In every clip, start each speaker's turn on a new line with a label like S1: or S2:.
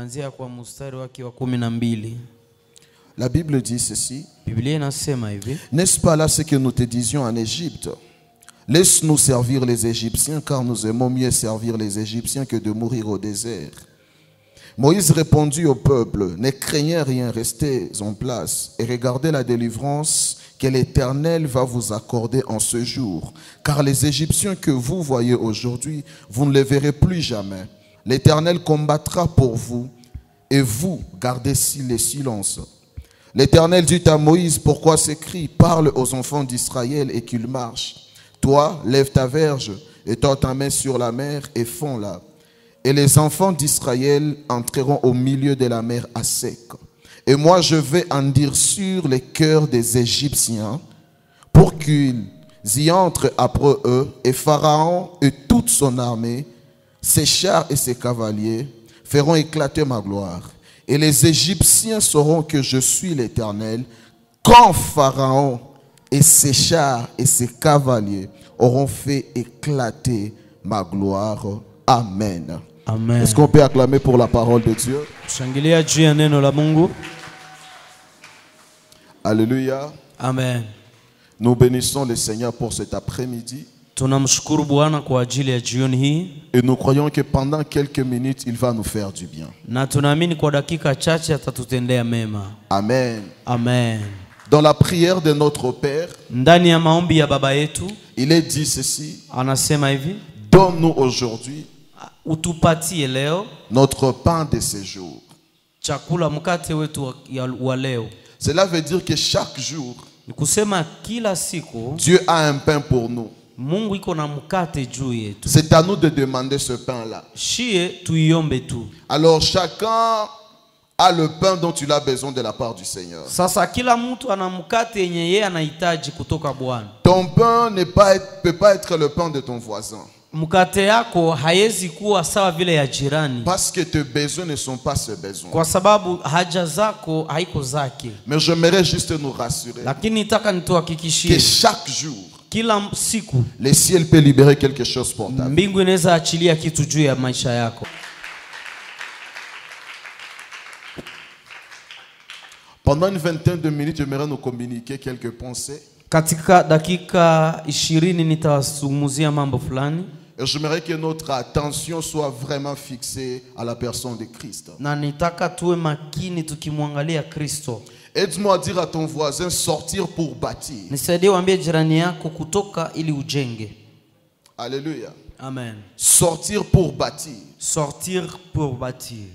S1: Kuanzia kwa mstari wake wa 12.
S2: La Bible dit ceci.
S1: Biblia inasema hivi.
S2: N'est-ce pas là ce que nous te disions en Égypte? Laisse-nous servir les Égyptiens, car nous aimons mieux servir les Égyptiens que de mourir au désert. Moïse répondit au peuple, ne craignez rien, restez en place et regardez la délivrance que l'Éternel va vous accorder en ce jour. Car les Égyptiens que vous voyez aujourd'hui, vous ne les verrez plus jamais. L'Éternel combattra pour vous et vous gardez le silence. L'Éternel dit à Moïse, pourquoi ces cris? Parle aux enfants d'Israël et qu'ils marchent. Toi, lève ta verge et tends ta main sur la mer et fonds-la. Et les enfants d'Israël entreront au milieu de la mer à sec. Et moi, je vais enduire sur les cœurs des Égyptiens pour qu'ils y entrent après eux. Et Pharaon et toute son armée, ses chars et ses cavaliers feront éclater ma gloire. Et les Égyptiens sauront que je suis l'Éternel quand Pharaon et ses chars et ses cavaliers auront fait éclater ma gloire. Amen.
S1: Amen.
S2: Est-ce qu'on peut acclamer pour la parole de Dieu?
S1: Shangilia juu ya neno la Mungu.
S2: Alléluia.
S1: Amen.
S2: Nous bénissons le Seigneur pour cet après-midi.
S1: Tunamshukuru Bwana kwa ajili ya jioni hii.
S2: Et nous croyons que pendant quelques minutes, il va nous faire du bien.
S1: Na tunaamini kwa dakika chache atatutendea mema.
S2: Amen.
S1: Amen.
S2: Dans la prière de notre Père,
S1: ndani ya maombi ya baba yetu,
S2: il est dit ceci.
S1: Anasema hivi.
S2: Donne-nous aujourd'hui
S1: utupatie leo
S2: notre pain de ce jour.
S1: Chakula mkate wetu wa leo.
S2: Cela veut dire que chaque jour,
S1: kusema kila siku,
S2: Dieu a un pain pour nous.
S1: Mungu iko na mkate juu yetu.
S2: C'est à nous de demander ce pain-là.
S1: Shie tuiombe tu.
S2: Alors chacun a le pain dont il a besoin de la part du Seigneur.
S1: Sasa kila mtu ana mkate yenye yeye anahitaji kutoka Bwana.
S2: Ton pain peut pas être le pain de ton voisin.
S1: Mkate yako haiwezi kuwa sawa vile ya jirani.
S2: Parce que tes besoins ne sont pas ses besoins.
S1: Kwa sababu haja zako haiko zake.
S2: Mais j'aimerais juste nous rassurer.
S1: Lakini nataka nituhakikishie
S2: que chaque jour,
S1: kila siku,
S2: le ciel peut libérer quelque chose pour ta vie.
S1: Mbingu inaweza achilia kitu juu ya maisha yako.
S2: Pendant une vingtaine de minutes, j'aimerais nous communiquer quelques pensées.
S1: Katika dakika 20 nitawazungumzia mambo fulani.
S2: Et j'aimerais que notre attention soit vraiment fixée à la personne de Christ.
S1: Na nitaka tuwe makini tukimwangalia Kristo.
S2: Aide-moi à dire à ton voisin sortir pour bâtir.
S1: Nisaidie waambie jirani yako kutoka ili ujenge.
S2: Alléluia.
S1: Amen.
S2: Sortir pour bâtir.
S1: Sortir pour bâtir.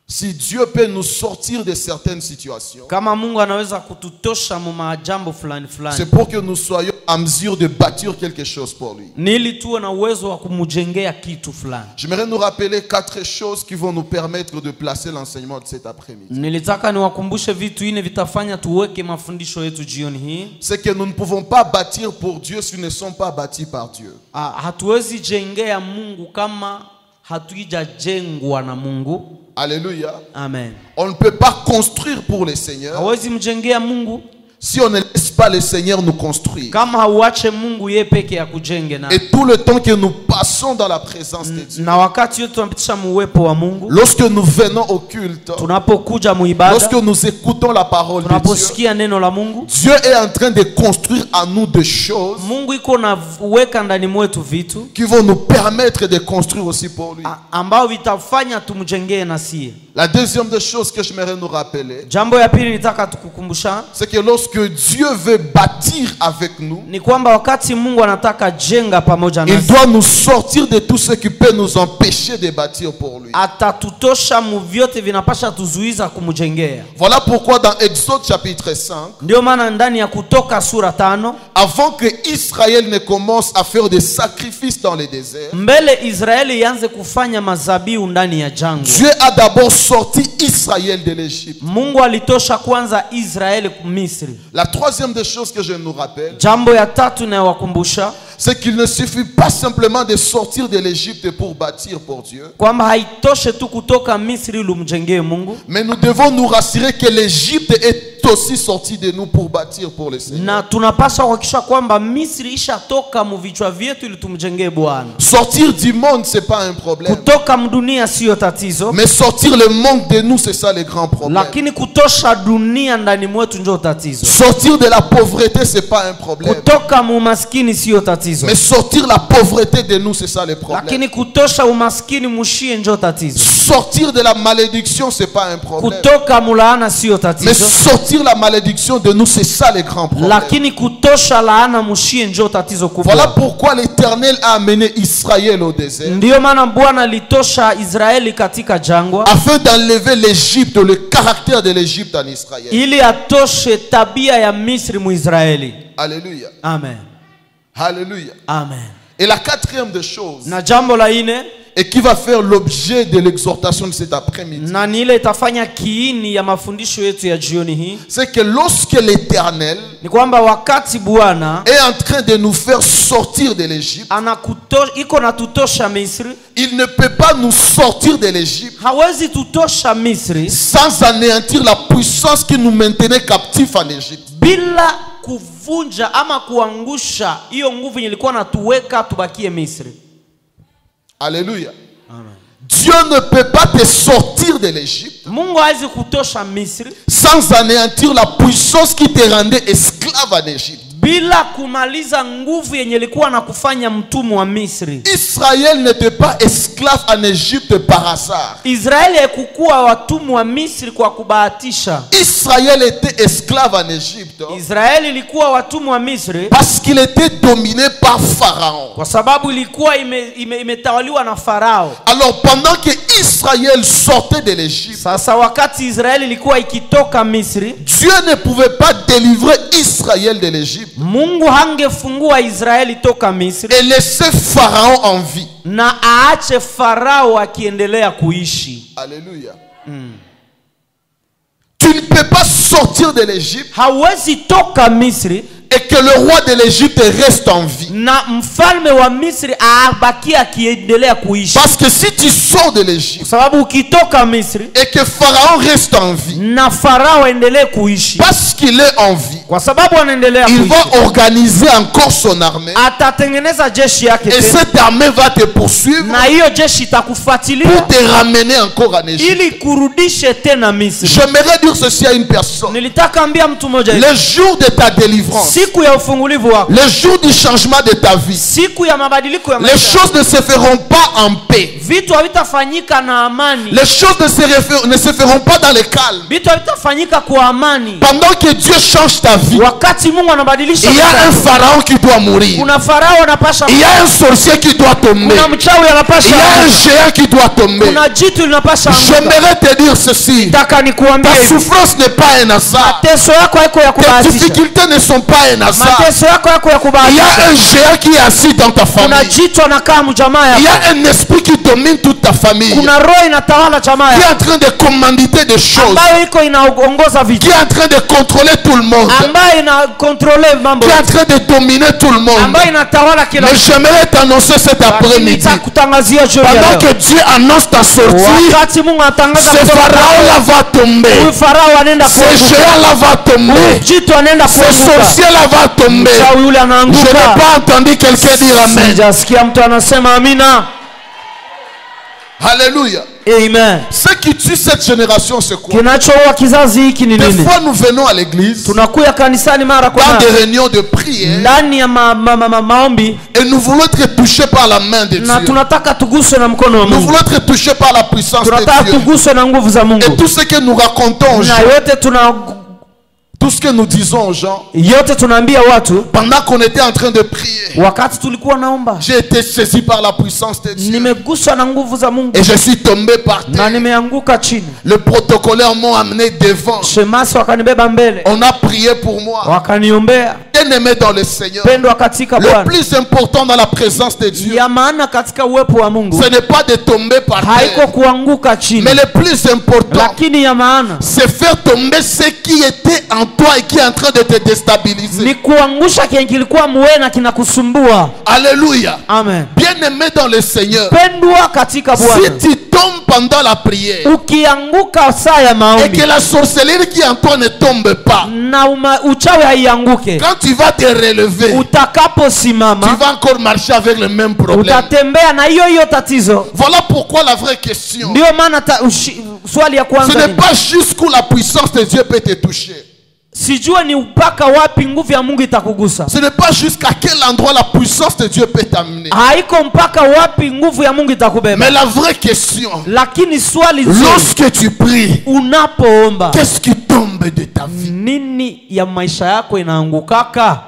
S2: Si Dieu peut nous sortir de certaines situations,
S1: kama Mungu anaweza kututosha mu majambo fulani fulani,
S2: c'est pour que nous soyons en mesure de bâtir quelque chose pour lui.
S1: Nili tuwe na uwezo wa kumjengea kitu fulani.
S2: J'aimerais nous rappeler 4 choses qui vont nous permettre de placer l'enseignement de cet après-midi.
S1: Nilitaka niwakumbushe vitu ine vitafanya tuweke mafundisho yetu jioni hii.
S2: C'est que nous ne pouvons pas bâtir pour Dieu si nous ne sommes pas bâtis par Dieu.
S1: Hatuwezi jengea Mungu kama hatujajengwa na Mungu.
S2: Alléluia.
S1: Amen.
S2: On ne peut pas construire pour le Seigneur
S1: hawezi mjengea Mungu
S2: si on ne laisse pas le Seigneur nous construire.
S1: Kama hauache Mungu yeye peke ya kujenge na.
S2: Et tout le temps que nous passons dans la présence de Dieu,
S1: na wakati yote tunapitisha muwepo wa Mungu,
S2: lorsque nous venons au culte,
S1: tunapokuja muibada,
S2: lorsque nous écoutons la parole de
S1: tunaposikia neno la Mungu,
S2: Dieu est en train de construire en nous des choses
S1: Mungu iko na weka ndani mwetu vitu
S2: qui vont nous permettre de construire aussi pour lui.
S1: ambao vitafanya tumjengee na sie.
S2: La deuxième des choses que j'aimerais nous rappeler,
S1: jambo ya pili nitaka tukukumbusha,
S2: c'est que lorsque Dieu veut bâtir avec nous,
S1: ni kwamba wakati Mungu anataka jenga pamoja nasi,
S2: il doit nous sortir de tout ce qui peut nous empêcher de bâtir pour lui.
S1: Atatutosha mu vyote vinapasha tuzuiza kumjengea.
S2: Voilà pourquoi dans Exode chapitre 5,
S1: ndio maana ndani ya Kutoka sura 5,
S2: avant que Israël ne commence à faire des sacrifices dans les déserts,
S1: mbele Israeli ianze kufanya mazabihu ndani ya jangwa,
S2: Dieu a d'abord sorti Israël de l'Égypte.
S1: Mungu alitosha kwanza Israeli Misri.
S2: La troisième des choses que je nous rappelle,
S1: jambo ya tatu na wakumbusha,
S2: c'est qu'il ne suffit pas simplement de sortir de l'Égypte pour bâtir pour Dieu,
S1: kwamba haitoshe tu kutoka Misri lumjengee Mungu,
S2: mais nous devons nous rassurer que l'Égypte est aussi sorti de nous pour bâtir pour le Seigneur.
S1: Na tunapaswa kuhakikisha kwamba Misri ishatoka mu vichwa vyetu ili tumjengee Bwana.
S2: Sortir du monde, c'est pas un problème.
S1: Kutoka mdunia sio tatizo.
S2: Mais sortir le monde de nous, c'est ça le grand problème.
S1: Lakini kutosha dunia ndani mwetu ndio tatizo.
S2: Sortir de la pauvreté, c'est pas un problème.
S1: Kutoka mu maskini sio tatizo.
S2: Mais sortir la pauvreté de nous, c'est ça le problème.
S1: Lakini kutosha umaskini mushie ndio tatizo.
S2: Sortir de la malédiction, c'est pas un problème.
S1: Kutoka mulaana sio tatizo.
S2: Mais sortir la malédiction de nous, c'est ça le grand problème.
S1: Lakini kutosha laana mushie ndio tatizo kubwa.
S2: Voilà pourquoi l'Éternel a amené Israël au désert.
S1: Ndio maana Bwana litosha Israeli katika jangwa.
S2: Afin d'enlever l'Égypte, le caractère de l'Égypte en Israël.
S1: Ili atoshe tabia ya Misri mu Israeli.
S2: Alléluia.
S1: Amen.
S2: Alléluia.
S1: Amen.
S2: Et la quatrième des choses,
S1: Na jambo la ine,
S2: et qui va faire l'objet de l'exhortation de cet après-midi,
S1: na ni ile itafanya kiini ya mafundisho yetu ya jioni hii,
S2: c'est que lorsque l'Éternel
S1: ni kwamba wakati Bwana
S2: est en train de nous faire sortir de l'Égypte,
S1: iko na tutosha Misri,
S2: il ne peut pas nous sortir de l'Égypte
S1: hawezi tutosha Misri
S2: sans anéantir la puissance qui nous maintenait captifs en Égypte.
S1: bila kuvunja ama kuangusha hiyo nguvu yenye ilikuwa natuweka tubakie Misri.
S2: Alléluia.
S1: Amen.
S2: Dieu ne peut pas te sortir de l'Égypte
S1: Mungu hawezi kutosha Misri
S2: sans anéantir la puissance qui te rendait esclave en Égypte.
S1: bila kumaliza nguvu yenye ilikuwa na kufanya mtumwa wa Misri.
S2: Israël n'était pas esclave en Égypte par hasard.
S1: Israeli haikuwa watumwa wa Misri kwa kubahatisha.
S2: Israël était esclave en Égypte
S1: Israeli ilikuwa watumwa wa Misri
S2: parce qu'il était dominé par Pharaon.
S1: kwa sababu ilikuwa imetawaliwa na Farao.
S2: Alors pendant que Israël sortait de l'Égypte,
S1: Sasa wakati Israeli ilikuwa ikitoka Misri,
S2: Dieu ne pouvait pas délivrer Israël de l'Égypte
S1: Mungu hangefungua Israeli toka Misri
S2: et laisser Pharaon en vie.
S1: na aache Farao akiendelea kuishi.
S2: Alléluia. Tu ne peux pas sortir de l'Égypte
S1: Hawezi toka Misri
S2: et que le roi de l'Égypte reste en vie.
S1: na mfalme wa Misri abaki akiendelea kuishi.
S2: Parce que si tu sors de l'Égypte
S1: Sababu ukitoka Misri
S2: et que Pharaon reste en vie,
S1: na Farao endelee kuishi,
S2: parce qu'il est en vie,
S1: kwa sababu anaendelea
S2: il
S1: kuishi,
S2: va organiser encore son armée.
S1: atatengeneza jeshi yake
S2: Et
S1: tena,
S2: cette armée va te poursuivre
S1: na hiyo jeshi itakufuatilia
S2: pour te ramener encore en Égypte.
S1: ili kurudishe tena Misri.
S2: J'aimerais dire ceci à une personne.
S1: Nilitaka ambia mtu mmoja hivi,
S2: Le jour de ta délivrance,
S1: siku ya ufungulivu wako,
S2: le jour du changement de ta vie,
S1: siku ya mabadiliko ya
S2: les
S1: maisha,
S2: choses ne se feront pas en paix.
S1: vitu havitafanyika na amani,
S2: Les choses ne se feront pas dans le calme.
S1: vitu havitafanyika kwa amani.
S2: Pendant que Dieu change ta vie,
S1: Wakati Mungu anabadilisha
S2: il y a
S1: maisha,
S2: un pharaon qui doit mourir.
S1: kuna Farao anapasha,
S2: Il y a un sorcier qui doit tomber.
S1: kuna mchawi
S2: Il
S1: anapasha,
S2: y a un géant qui doit tomber.
S1: kuna jitu linapasha anguka.
S2: J'aimerais te dire ceci.
S1: Nataka nikuambie
S2: Ta
S1: hivi,
S2: souffrance n'est pas un hasard.
S1: mateso yako haiko ya
S2: Tes
S1: kubahatisha,
S2: difficultés ne sont pas un hasard.
S1: mateso yako haiko ya
S2: Il y
S1: kubahatisha.
S2: a un géant qui est assis dans ta
S1: Kuna
S2: famille.
S1: jitu anakaa mjamaa
S2: Il y
S1: yako,
S2: a un esprit qui domine toute ta famille. Qui
S1: kuna roho inatawala jamaa
S2: est
S1: yako
S2: en train de commanditer des choses.
S1: ambayo iko inaongoza
S2: Qui
S1: vitu,
S2: est en train de contrôler tout le monde.
S1: ambayo inakontrole mambo,
S2: Qui est en train de dominer tout le monde.
S1: ambayo inatawala kila
S2: Mais
S1: kitu.
S2: j'aimerais t'annoncer cet après-midi.
S1: Nitakutangazia jioni ya
S2: Pendant
S1: leo,
S2: que Dieu annonce ta sortie,
S1: wakati Mungu anatangaza
S2: ce
S1: kutoka
S2: pharaon-là va tomber.
S1: huyu Farao anaenda
S2: Ce
S1: kuanguka,
S2: géant-là va tomber.
S1: jitu anaenda
S2: Ce
S1: kuanguka,
S2: sorcier-là va tomber.
S1: mchawi yule
S2: Je n'ai
S1: anaanguka.
S2: pas entendu quelqu'un dire Amen.
S1: Sijasikia mtu anasema amina.
S2: Alléluia.
S1: Amen.
S2: Ce qui tue cette génération, c'est quoi?
S1: Kinachoua kizazi hiki ni
S2: Des
S1: nini?
S2: fois, nous venons à l'église
S1: Tunakuya kanisani mara kwa
S2: dans des
S1: mara
S2: réunions de prière
S1: ndani ya maombi,
S2: et nous voulons être touchés par la main de
S1: na
S2: Dieu.
S1: tunataka tuguswe na mkono wa
S2: Nous
S1: Mungu,
S2: voulons être touchés par la puissance
S1: tunataka
S2: de Dieu.
S1: tuguswe na nguvu za
S2: Et
S1: Mungu,
S2: tout ce que nous racontons aux gens,
S1: na
S2: tout ce que nous disons aux gens,
S1: yote tunaambia watu
S2: pendant qu'on était en train de prier,
S1: wakati tulikuwa naomba,
S2: j'ai été saisi par la puissance de Dieu.
S1: nimeguswa na nguvu za Mungu
S2: Et je suis tombé par
S1: na
S2: terre.
S1: nimeanguka chini.
S2: Le protocolaire m'a amené devant.
S1: Shemasi wakanibeba mbele,
S2: On a prié pour moi.
S1: wakaniombea,
S2: Et Bien-aimé dans le Seigneur,
S1: pendwa katika
S2: le
S1: Bwana,
S2: plus important dans la présence de Dieu,
S1: ya maana katika uwepo wa Mungu
S2: ce n'est pas de tomber par
S1: haiko
S2: terre,
S1: kuanguka chini,
S2: mais le plus important,
S1: lakini ya maana
S2: c'est faire tomber ce qui était en toi et qui est en train de te déstabiliser.
S1: ni kuangusha kile kilikuwa muwe na kinakusumbua.
S2: Alléluia.
S1: Amen.
S2: Bien-aimé dans le Seigneur,
S1: Pendwa katika Bwana,
S2: si tu tombes pendant la prière
S1: ukianguka saa ya
S2: et
S1: maombi
S2: que la sorcellerie qui est en toi ne tombe pas,
S1: na uchawi haianguke,
S2: quand tu vas te relever, tu
S1: utakaposimama
S2: vas encore marcher avec le même problème.
S1: utatembea na hiyo tatizo.
S2: Voilà pourquoi la vraie question,
S1: Ndio maana swali ya
S2: ce
S1: kwanza
S2: n'est
S1: ni
S2: pas jusqu'où la puissance de Dieu peut te toucher.
S1: sijua ni mpaka wapi nguvu ya Mungu itakugusa.
S2: Ce n'est pas jusqu'à quel endroit la puissance de Dieu peut t'amener.
S1: Haiko mpaka wapi nguvu ya Mungu itakubeba.
S2: Mais la vraie question,
S1: Lakini swali zuri,
S2: lorsque tu pries,
S1: unapoomba
S2: qu'est-ce qui tombe de ta vie?
S1: nini ya maisha yako inaangukaka?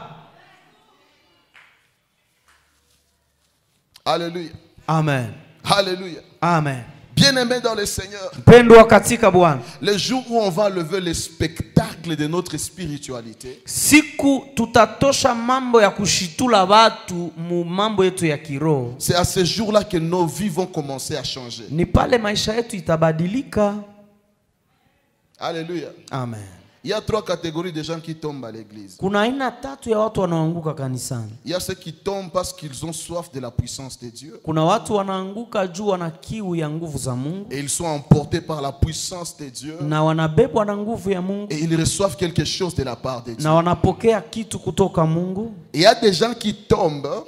S2: Alléluia.
S1: Amen.
S2: Alléluia.
S1: Amen.
S2: Bien-aimé dans le Seigneur,
S1: Pendwa katika Bwana,
S2: le jour où on va lever le spectacle de notre spiritualité,
S1: siku tutatosha mambo ya kushitula watu mu mambo yetu ya kiroho,
S2: c'est à ce jour-là que nos vies vont commencer à changer.
S1: ni pale maisha yetu itabadilika.
S2: Alléluia.
S1: Amen.
S2: Il y a 3 catégories de gens qui tombent à l'église.
S1: Kuna aina tatu ya watu wanaanguka kanisani.
S2: Il y a ceux qui tombent parce qu'ils ont soif de la puissance de Dieu.
S1: Kuna watu wanaanguka juu wana kiu ya nguvu za Mungu
S2: Et ils sont emportés par la puissance de Dieu.
S1: na wanabebwa na nguvu ya Mungu
S2: Et ils reçoivent quelque chose de la part de Dieu.
S1: na wanapokea kitu kutoka Mungu.
S2: Et il y a des gens qui tombent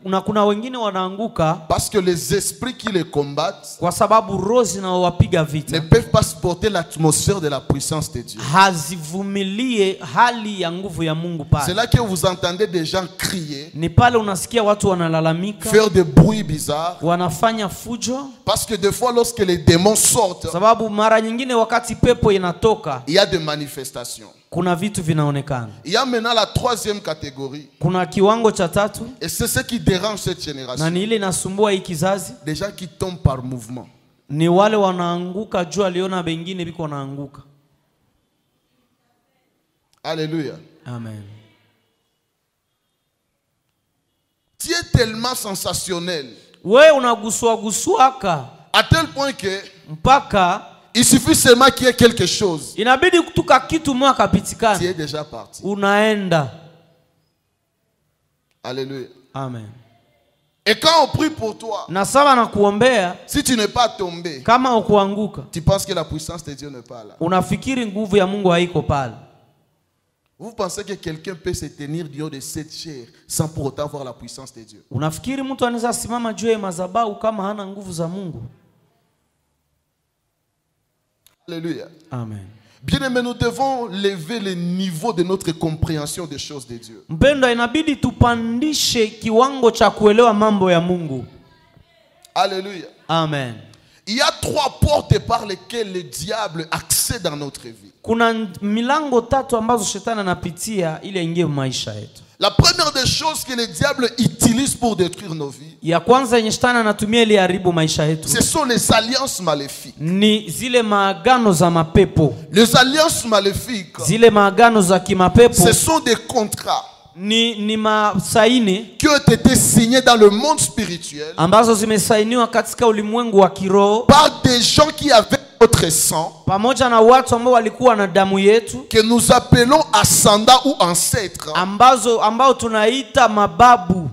S1: Na kuna wengine wanaanguka
S2: parce que les esprits qui les combattent
S1: kwa sababu roho zinawapiga
S2: ne
S1: vita
S2: peuvent pas supporter l'atmosphère de la puissance de Dieu.
S1: hazivumilie hali ya nguvu ya Mungu
S2: C'est
S1: pale.
S2: là que vous entendez des gens crier,
S1: Ni pale unasikia watu wanalalamika,
S2: faire des bruits bizarres.
S1: wanafanya fujo,
S2: Parce que des fois, lorsque les démons sortent,
S1: sababu mara nyingine wakati pepo inatoka
S2: il y a des manifestations.
S1: kuna vitu vinaonekana.
S2: Il y a maintenant la 3e catégorie.
S1: Kuna kiwango cha tatu
S2: Et c'est ce qui dérange cette
S1: na
S2: génération.
S1: ni ile inasumbua hii kizazi,
S2: Des gens qui tombent par mouvement.
S1: ni wale wanaanguka juu aliona wengine biko wanaanguka.
S2: Alléluia.
S1: Amen.
S2: Tu es tellement sensationnel
S1: We unaguswaguswaka
S2: à tel point que
S1: mpaka
S2: il suffit seulement qu'il y ait quelque chose.
S1: inabidi kutuka kitu mwa
S2: Tu
S1: kapitikana,
S2: es déjà parti.
S1: unaenda.
S2: Alléluia.
S1: Amen.
S2: Et quand on prie pour toi,
S1: Na sawa na kuombea,
S2: si tu n'es pas tombé,
S1: kama ukuanguka
S2: tu penses que la puissance de Dieu n'est pas là.
S1: unafikiri nguvu ya Mungu haiko pale.
S2: Vous pensez que quelqu'un peut se tenir du haut de cette chair sans pour autant voir la puissance de Dieu?
S1: Unafikiri mtu anaweza simama juu ya madhabahu kama hana nguvu za Mungu?
S2: Alléluia.
S1: Amen.
S2: Bien-aimés, nous devons lever le niveau de notre compréhension des choses de Dieu.
S1: Mpendo, inabidi tupandishe kiwango cha kuelewa mambo ya Mungu.
S2: Alléluia.
S1: Amen.
S2: Il y a 3 portes par lesquelles le diable accède dans notre vie.
S1: Kuna milango tatu ambazo shetani anapitia ili aingie maisha yetu.
S2: La première des choses que le diable utilise pour détruire nos vies,
S1: Ya kwanza yenye shetani anatumia ili haribu maisha yetu
S2: ce sont les alliances maléfiques.
S1: ni zile maagano za mapepo.
S2: Les alliances maléfiques,
S1: Zile maagano za kimapepo
S2: ce sont des contrats
S1: ni masaini
S2: qui ont été signés dans le monde spirituel
S1: ambazo zimesainiwa katika ulimwengu wa kiroho
S2: par des gens qui avaient notre sang,
S1: pamoja na watu ambao walikuwa na damu yetu,
S2: que nous appelons ascendants ou ancêtres.
S1: ambao tunaita mababu.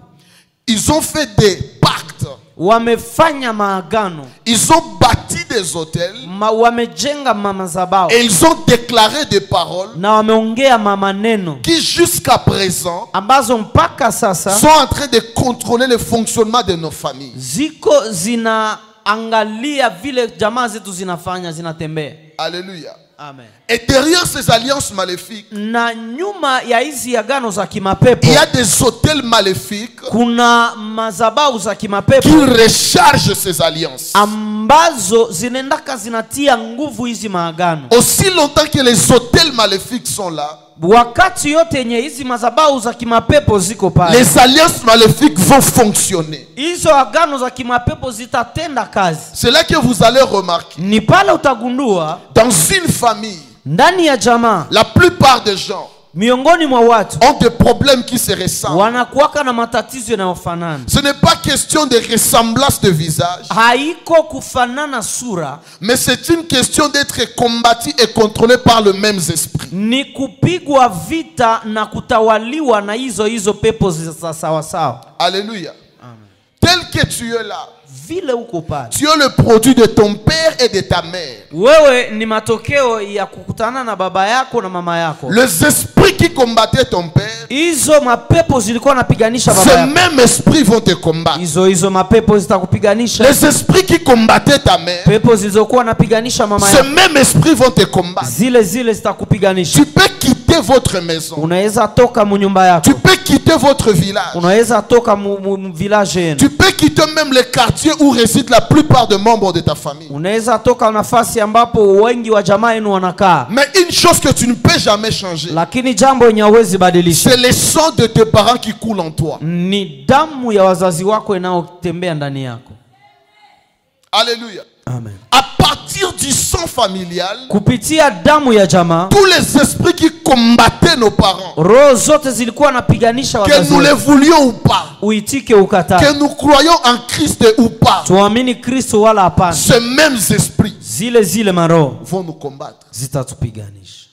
S2: Ils ont fait des pactes,
S1: Wamefanya maagano,
S2: ils ont bâti des hôtels
S1: wamejenga madhabahu
S2: et ils ont déclaré des paroles
S1: na wameongea maneno
S2: qui jusqu'à présent
S1: ambazo mpaka sasa
S2: sont en train de contrôler le fonctionnement de nos familles.
S1: ziko zinaangalia vile jamaa zetu zinatembea.
S2: Alléluia.
S1: Amen.
S2: Et derrière ces alliances maléfiques,
S1: Na nyuma ya hizi agano za kimapepo
S2: il y a des hôtels maléfiques
S1: kuna madhabahu za
S2: qui
S1: kimapepo
S2: rechargent ces alliances.
S1: ambazo zinaendaka zinatia nguvu hizi maagano.
S2: Aussi longtemps que les hôtels maléfiques sont là,
S1: Wakati yote yenye hizi madhabahu za kimapepo ziko pale,
S2: les alliances maléfiques vont fonctionner.
S1: hizo agano za kimapepo zitatenda kazi.
S2: C'est là que vous allez remarquer,
S1: Ni pale utagundua
S2: dans une famille,
S1: ndani ya jamaa
S2: la plupart des gens
S1: miongoni mwa watu
S2: ont des problèmes qui se ressemblent.
S1: wanakuwaka na matatizo yanayofanana.
S2: Ce n'est pas question de ressemblance de visage,
S1: Haiko kufanana sura,
S2: mais c'est une question d'être combattu et contrôlé par le même esprit.
S1: ni kupigwa vita na kutawaliwa na hizo pepo za sawa sawa.
S2: Alléluia. Tel que tu es là,
S1: Vile uko pale,
S2: tu es le produit de ton père et de ta mère.
S1: wewe ni matokeo ya kukutana na baba yako na mama yako.
S2: Les esprits qui combattaient ton père,
S1: Hizo mapepo zilikuwa napiganisha baba
S2: ces
S1: yako.
S2: mêmes esprits vont te combattre.
S1: Hizo mapepo zitakupiganisha.
S2: Les esprits qui combattaient ta mère,
S1: Pepo zilizokuwa napiganisha mama
S2: ces
S1: yako,
S2: mêmes esprits vont te combattre.
S1: zile zitakupiganisha.
S2: Tu peux quitter votre maison.
S1: Unaweza toka munyumba yako,
S2: Tu peux quitter votre village.
S1: unaweza toka mu village yenu,
S2: Tu peux quitter même les quartiers où résident la plupart des membres de ta famille.
S1: unaweza toka nafasi ambapo wengi wa jamaa yenu wanakaa.
S2: Mais une chose que tu ne peux jamais changer,
S1: Lakini jambo yenye hauwezi badilisha
S2: c'est le sang de tes parents qui coule en toi.
S1: ni damu ya wazazi wako inayotembea ndani yako.
S2: Alléluia.
S1: Amen.
S2: À partir du sang familial,
S1: Kupitia damu ya jamaa,
S2: tous les esprits qui combattaient nos parents,
S1: roho zote zilikuwa napiganisha
S2: que
S1: wazazi
S2: nous les
S1: wetu.
S2: voulions ou pas,
S1: Uitike ukatae,
S2: que nous croyons en Christ ou pas,
S1: tuamini Kristo wala hapana,
S2: ces mêmes esprits
S1: zile maroho
S2: vont nous combattre.
S1: zitatupiganisha.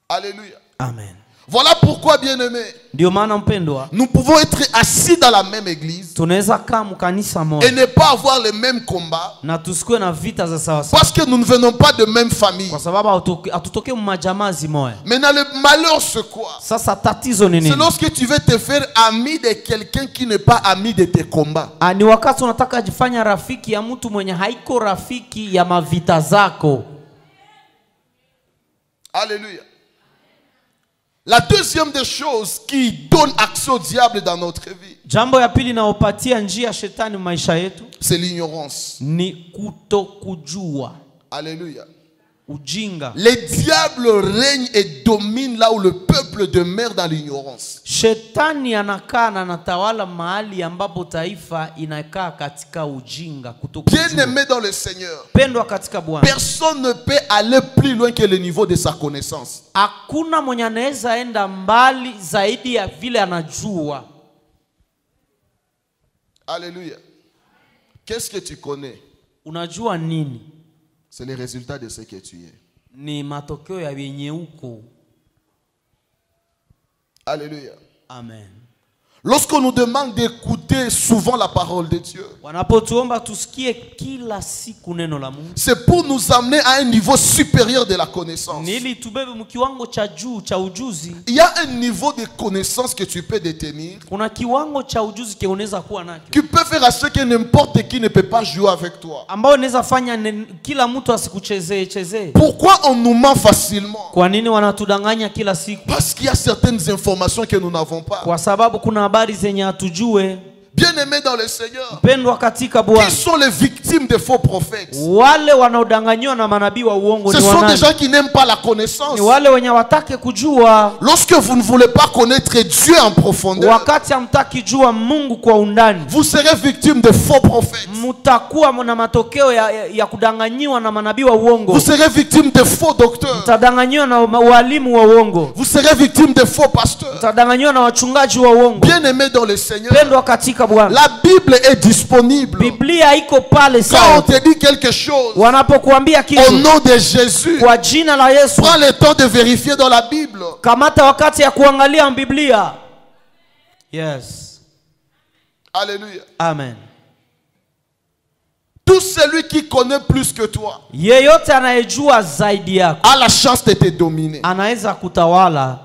S2: Alléluia.
S1: Amen.
S2: Voilà pourquoi, bien-aimés,
S1: Ndio maana mpendwa,
S2: nous pouvons être assis dans la même église
S1: tunaweza kaa mkanisa
S2: et
S1: moja
S2: ne pas avoir les mêmes combats
S1: na tusikuwe na vita za sawa sawa,
S2: parce que nous ne venons pas de même famille.
S1: kwa sababu hatutokee majamaa zimoya.
S2: Maintenant, le malheur, c'est quoi?
S1: Sasa tatizo ni
S2: C'est
S1: nini?
S2: lorsque tu veux te faire ami de quelqu'un qui n'est pas ami de tes combats.
S1: Ni wakati unataka jifanya rafiki ya mtu mwenye haiko rafiki ya mavita zako.
S2: Alléluia. La deuxième des choses qui donne accès au diable dans notre vie,
S1: Jambo ya pili naopatia njia shetani maisha yetu
S2: c'est l'ignorance.
S1: ni kutokujua,
S2: Alléluia.
S1: ujinga.
S2: Les diables règnent et dominent là où le peuple demeure dans l'ignorance.
S1: Shetani anakaa na anatawala mahali ambapo taifa inakaa katika ujinga, kutokujua.
S2: Bien-aimé dans le Seigneur,
S1: Pendwa katika Bwana,
S2: personne ne peut aller plus loin que le niveau de sa connaissance.
S1: hakuna mwenye anaweza enda mbali zaidi ya vile anajua.
S2: Alléluia. Qu'est-ce que tu connais?
S1: Unajua nini?
S2: C'est le résultat de ce que tu es.
S1: Ni matokeo ya yenye uko.
S2: Alléluia.
S1: Amen.
S2: Lorsqu'on nous demande d'écouter souvent la parole de Dieu,
S1: Wanapotuomba tusikie kila siku neno la Mungu,
S2: c'est pour nous amener à un niveau supérieur de la connaissance.
S1: ili tubebe mkiwango cha juu cha ujuzi.
S2: Il y a un niveau de connaissance que tu peux détenir,
S1: Kuna kiwango cha ujuzi ke unaweza kuwa nacho,
S2: qui peut faire à ce que n'importe qui ne peut pas jouer avec toi.
S1: ambao unaweza fanya kila mtu asikuchezee.
S2: Pourquoi on nous ment facilement?
S1: Kwa nini wanatudanganya kila siku?
S2: Parce qu'il y a certaines informations que nous n'avons pas.
S1: Kwa sababu kuna habari zenye hatujue.
S2: Bien-aimés dans le Seigneur,
S1: Pendwa katika
S2: qui
S1: Bwana,
S2: sont les victimes des faux prophètes?
S1: wale wanaodanganywa na manabii wa uongo
S2: Ce
S1: ni
S2: sont des
S1: wanani?
S2: gens qui n'aiment pas la connaissance.
S1: Ni wale wenye watake kujua.
S2: Lorsque vous ne voulez pas connaître Dieu en profondeur,
S1: Wakati hamtaki jua Mungu kwa undani,
S2: vous serez victime de faux prophètes.
S1: mtakuwa na matokeo ya kudanganyiwa na manabii wa uongo.
S2: Vous serez victime de faux docteurs.
S1: Mtadanganyiwa na walimu wa uongo.
S2: Vous serez victime de faux pasteurs.
S1: Mtadanganyiwa na wachungaji wa uongo.
S2: Bien-aimés dans le Seigneur,
S1: Pendwa katika Bwana,
S2: la Bible est disponible.
S1: Biblia iko pale
S2: Quand
S1: sawa.
S2: on te dit quelque chose,
S1: Wanapokuambia
S2: au
S1: kitu
S2: nom de Jésus,
S1: kwa jina la Yesu,
S2: prends le temps de vérifier dans la Bible.
S1: kamata wakati ya kuangalia Biblia. Yes.
S2: Alléluia.
S1: Amen.
S2: Tout celui qui connaît plus que toi
S1: Yeyote anayejua zaidi yako
S2: a la chance de te dominer.
S1: anaweza kutawala.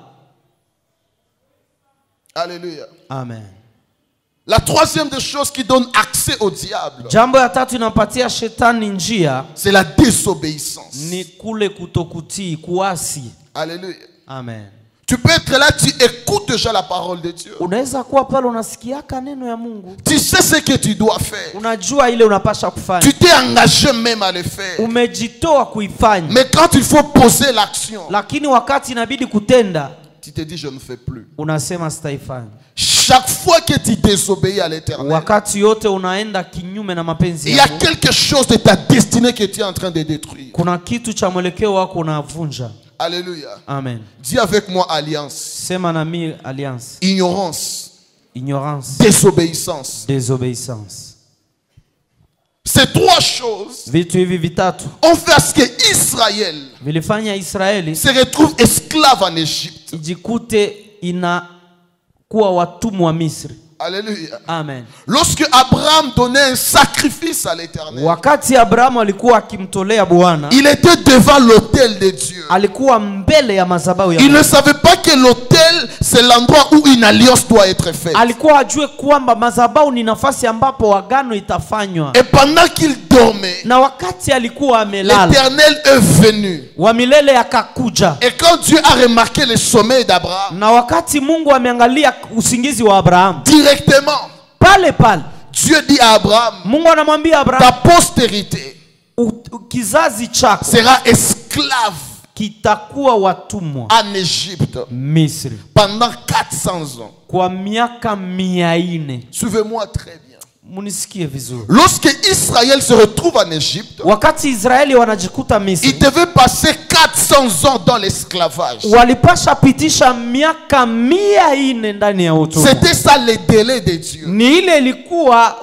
S2: Alléluia.
S1: Amen.
S2: La troisième des choses qui donne accès au diable,
S1: Jambo ya tatu inampatia shetani njia
S2: c'est la désobéissance.
S1: ni kule kutokutii, kuasi.
S2: Alléluia.
S1: Amen.
S2: Tu peux être là, tu écoutes déjà la parole de Dieu.
S1: Unaweza kuwa pale unasikiaka neno ya Mungu.
S2: Tu sais ce que tu dois faire.
S1: Unajua ile unapasha kufanya.
S2: Tu t'es engagé même à le faire.
S1: Umejitoa kuifanya.
S2: Mais quand il faut poser l'action,
S1: Lakini wakati inabidi kutenda,
S2: tu te dis je ne fais plus.
S1: unasema sitaifanya.
S2: Chaque fois que tu désobéis à l'Éternel,
S1: Wakati yote unaenda kinyume na mapenzi
S2: il y a
S1: yako,
S2: quelque chose de ta destinée que tu es en train de détruire.
S1: kuna kitu cha mwelekeo wako unavunja.
S2: Alléluia.
S1: Amen.
S2: Dis avec moi alliance.
S1: Sema nami alliance.
S2: Ignorance.
S1: Ignorance.
S2: Désobéissance.
S1: Désobéissance.
S2: Ces trois choses
S1: Vitu hivi vitatu
S2: ont fait à ce que Israël
S1: vilifanya Israeli
S2: se retrouve esclave en Égypte.
S1: ijikute inakuwa watumwa wa Misri.
S2: Alléluia.
S1: Amen.
S2: Lorsque Abraham donnait un sacrifice à l'Éternel,
S1: Wakati Abrahamu alikuwa akimtolea Bwana,
S2: il était devant l'autel de Dieu.
S1: alikuwa mbele ya madhabahu ya
S2: Il
S1: Mungu.
S2: ne savait pas que l'autel, c'est l'endroit où une alliance doit être faite.
S1: Alikuwa ajue kwamba madhabahu ni nafasi ambapo agano itafanywa.
S2: Et pendant qu'il dormait,
S1: Na wakati alikuwa amelala,
S2: l'Éternel est venu.
S1: wa milele akakuja.
S2: Et quand Dieu a remarqué le sommeil d'Abraham,
S1: Na wakati Mungu ameangalia usingizi wa Abrahamu,
S2: directement,
S1: pale pale
S2: Dieu dit à Abraham,
S1: Mungu anamwambia
S2: ta
S1: Abrahamu,
S2: postérité
S1: kizazi chako
S2: sera esclave
S1: kitakuwa watumwa
S2: en Égypte
S1: Misri
S2: pendant 400 ans.
S1: kwa miaka 400.
S2: Suivez-moi très bien.
S1: Munisikie vizuri.
S2: Lorsque Israël se retrouve en Égypte,
S1: Wakati Israeli wanajikuta Misri,
S2: il devait passer 400 ans dans l'esclavage.
S1: walipasha pitisha miaka 400 ndani ya utumwa.
S2: C'était ça le délai de Dieu.
S1: Ni ile ilikuwa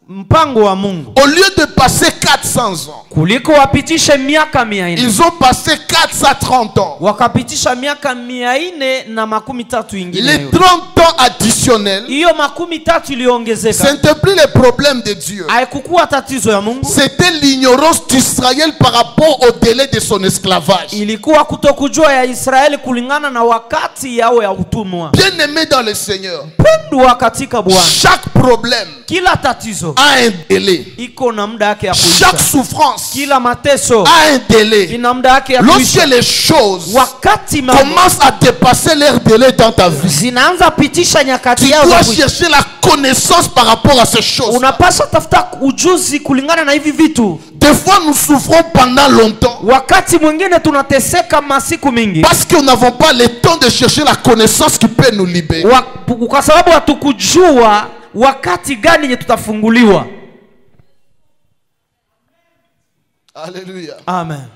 S1: mpango wa Mungu.
S2: Au lieu de passer 400 ans,
S1: Kuliko wapitishe miaka 400,
S2: ils ont passé 430 ans.
S1: wakapitisha miaka 430 ingine.
S2: Les 30 ans additionnels,
S1: Hiyo 30 iliongezeka.
S2: ce n'était plus le problème de Dieu.
S1: Haikukuwa tatizo ya Mungu.
S2: C'était l'ignorance d'Israël par rapport au délai de son esclavage.
S1: Ilikuwa kutokujua ya Israeli kulingana na wakati yao ya utumwa.
S2: Bien-aimé dans le Seigneur,
S1: Pendwa katika Bwana,
S2: chaque problème
S1: kila tatizo
S2: a un délai.
S1: iko na muda yake ya
S2: Chaque
S1: kuisha.
S2: souffrance
S1: Kila mateso
S2: a un délai.
S1: ina muda yake ya
S2: Lorsque
S1: kuisha.
S2: les choses
S1: Wakati mambo
S2: commencent à dépasser leur délai dans ta vie,
S1: zinaanza pitisha nyakati
S2: tu
S1: yao za
S2: dois
S1: kuisha,
S2: chercher la connaissance par rapport à ces choses.
S1: unapaswa tafuta ujuzi kulingana na hivi vitu.
S2: Des fois, nous souffrons pendant longtemps
S1: Wakati mwingine tunateseka masiku mingi
S2: parce que nous n'avons pas le temps de chercher la connaissance qui peut nous libérer.
S1: kwa sababu hatukujua wakati gani yenye tutafunguliwa.
S2: Alléluia.
S1: Amen.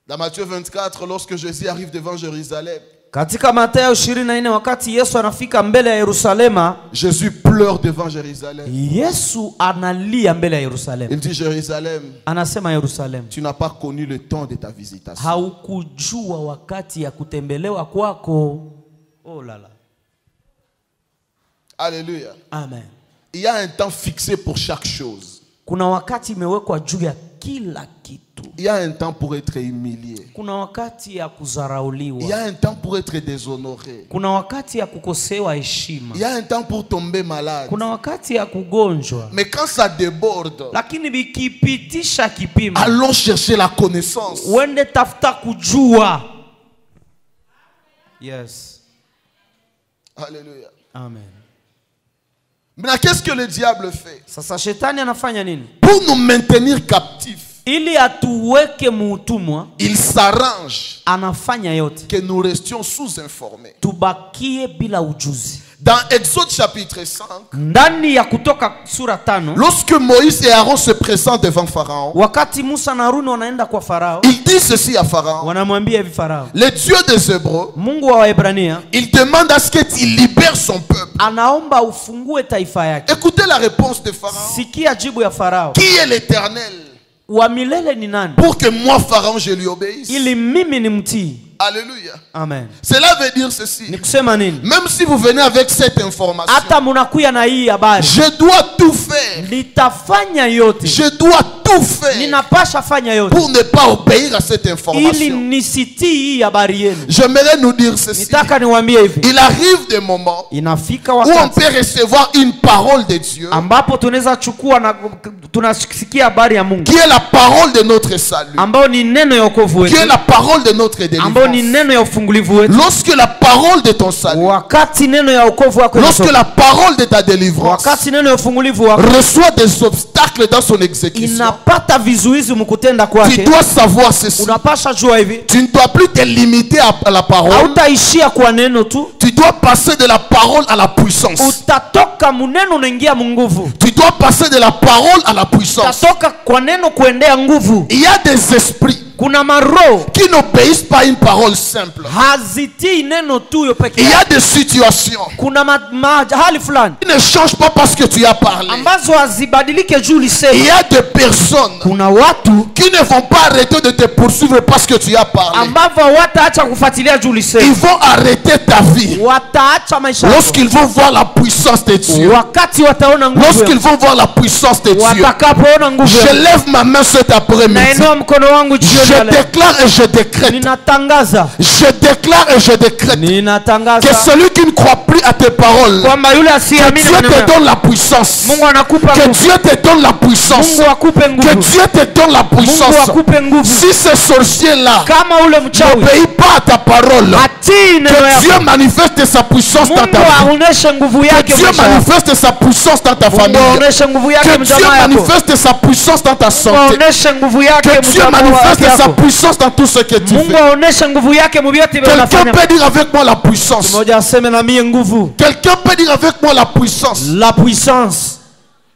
S2: Dans Matthieu 24, lorsque Jésus arrive devant Jérusalem,
S1: Katika Mathayo 24 wakati Yesu anafika mbele ya Yerusalema,
S2: Jésus pleure devant Jérusalem.
S1: Yesu analia mbele ya Yerusalema.
S2: Il dit, Jérusalem,
S1: Anasema, Yerusalemu,
S2: tu n'as pas connu le temps de ta visitation.
S1: haukujua wakati ya kutembelewa kwako. Oh la la.
S2: Alléluia.
S1: Amen.
S2: Il y a un temps fixé pour chaque chose.
S1: Kuna wakati imewekwa juu ya kila kitu.
S2: Il y a un temps pour être humilié.
S1: Kuna wakati ya
S2: Il y
S1: kuzarauliwa.
S2: a un temps pour être déshonoré.
S1: Kuna wakati ya kukosewa heshima.
S2: Il y a un temps pour tomber malade.
S1: Kuna wakati ya kugonjwa.
S2: Mais quand ça déborde,
S1: Lakini bikipitisha kipimo,
S2: allons chercher la connaissance.
S1: uende tafuta kujua. Yes.
S2: Alléluia.
S1: Amen.
S2: Maintenant, qu'est-ce que le diable fait?
S1: Sasa shetani anafanya nini?
S2: Pour nous maintenir captifs,
S1: Ili atuweke muutumwa,
S2: il s'arrange
S1: anafanya yote
S2: que nous restions sous-informés.
S1: tubakie bila ujuzi.
S2: Dans Exode chapitre 5,
S1: Ndani ya Kutoka sura 5,
S2: lorsque Moïse et Aaron se présentent devant Pharaon,
S1: wakati Musa na Haruni wanaenda kwa Farao,
S2: il dit ceci à Pharaon:
S1: wanamwambia hivi Farao,
S2: le Dieu des Hébreux,
S1: Mungu wa Waebrania
S2: il demande à ce qu'il libère son peuple.
S1: anaomba ufungue taifa yake.
S2: Écoutez la réponse de Pharaon.
S1: Sikia jibu ya Farao.
S2: Qui est l'Éternel
S1: Wa milele ni nani?
S2: pour que moi, Pharaon, je lui obéisse?
S1: Ili mimi ni mtii.
S2: Alléluia.
S1: Amen.
S2: Cela veut dire ceci.
S1: Ni kusema nini?
S2: Même si vous venez avec cette information,
S1: Hata munakuya na hii habari,
S2: je dois tout faire.
S1: nitafanya yote.
S2: Je dois tout faire
S1: Ninapasha fanya yote
S2: pour ne pas obéir à cette
S1: ili
S2: information.
S1: nisitii hii habari yenu.
S2: J'aimerais nous dire ceci.
S1: Nitaka niwaambie hivi,
S2: Il arrive des moments
S1: inafika
S2: où on
S1: wakati
S2: peut recevoir une parole de Dieu
S1: ambapo tunaweza chukua na tunasikia habari ya Mungu
S2: qui est la parole de notre salut,
S1: ambao ni neno ya wokovu
S2: qui est
S1: wetu,
S2: la parole de notre délivrance.
S1: ambao Hiyo ni neno ya ufungulivu wetu.
S2: Lorsque la parole de ton salut,
S1: Wakati neno ya wokovu wako
S2: lorsque la parole de ta délivrance
S1: wakati neno ya ufungulivu wako
S2: reçoit des obstacles dans son exécution,
S1: inapata vizuizi mkutenda
S2: tu
S1: kwake,
S2: dois savoir ceci.
S1: unapasha jua hivi,
S2: Tu ne dois plus te limiter à la parole.
S1: hautaishia kwa neno tu,
S2: Tu dois passer de la parole à la puissance.
S1: utatoka muneno unaingia munguvu.
S2: Tu dois passer de la parole à la puissance.
S1: Utatoka kwa neno kuendea nguvu.
S2: Il y a des esprits
S1: Kuna maroho
S2: qui n'obéissent pas à une parole simple.
S1: hazitii neno tu yo peke
S2: Il y a
S1: yake.
S2: des situations
S1: Kuna hali fulani
S2: qui ne changent pas parce que tu as parlé.
S1: ambazo hazibadilike juu
S2: Il
S1: lisema.
S2: y a des personnes
S1: Kuna watu
S2: qui ne vont pas arrêter de te poursuivre parce que tu as parlé.
S1: ambao wataacha kufuatilia juu
S2: Ils
S1: lisema,
S2: vont arrêter ta vie
S1: wataacha maisha yako
S2: lorsqu'ils vont voir la puissance de Dieu.
S1: wakati wataona nguvu
S2: Lorsqu'ils
S1: yako.
S2: vont voir la puissance de Dieu.
S1: Watakapoona nguvu
S2: Je
S1: yako.
S2: lève ma main cet après-midi.
S1: Nainua mkono wangu jioni
S2: Je
S1: ya leo.
S2: déclare et je décrète.
S1: Ninatangaza,
S2: Je déclare et je décrète que
S1: ninatangaza
S2: celui qui ne croit plus à tes paroles,
S1: kwamba yule
S2: que
S1: asiamini
S2: Dieu
S1: maneno
S2: te
S1: yako,
S2: donne la puissance.
S1: Mungu anakupa
S2: Que
S1: nguvu.
S2: Dieu te donne la puissance.
S1: Mungu akupe
S2: Que
S1: nguvu.
S2: Dieu te donne la
S1: Mungu
S2: puissance.
S1: akupe nguvu.
S2: Si ce sorcier-là
S1: Kama ule mchawi
S2: n'obéit pas à ta parole,
S1: atii neno
S2: que Dieu
S1: yako,
S2: manifeste sa puissance dans ta
S1: Mungu
S2: vie.
S1: aoneshe nguvu
S2: Que
S1: yake
S2: Dieu
S1: maisha yako.
S2: manifeste sa puissance dans ta
S1: Mungu
S2: famille.
S1: aoneshe nguvu
S2: Que
S1: yake
S2: Dieu
S1: mjamaa yako.
S2: manifeste sa puissance dans ta
S1: Mungu
S2: santé.
S1: aoneshe nguvu yake
S2: Que Dieu
S1: mjamaa
S2: manifeste sa
S1: yako.
S2: puissance dans tout ce que tu
S1: Mungu
S2: fais.
S1: aoneshe nguvu yake mu vyote vile
S2: Quelqu'un
S1: unafanya.
S2: peut dire avec moi la puissance.
S1: Mmoja aseme na mie nguvu.
S2: Quelqu'un peut dire avec moi la puissance.
S1: La puissance.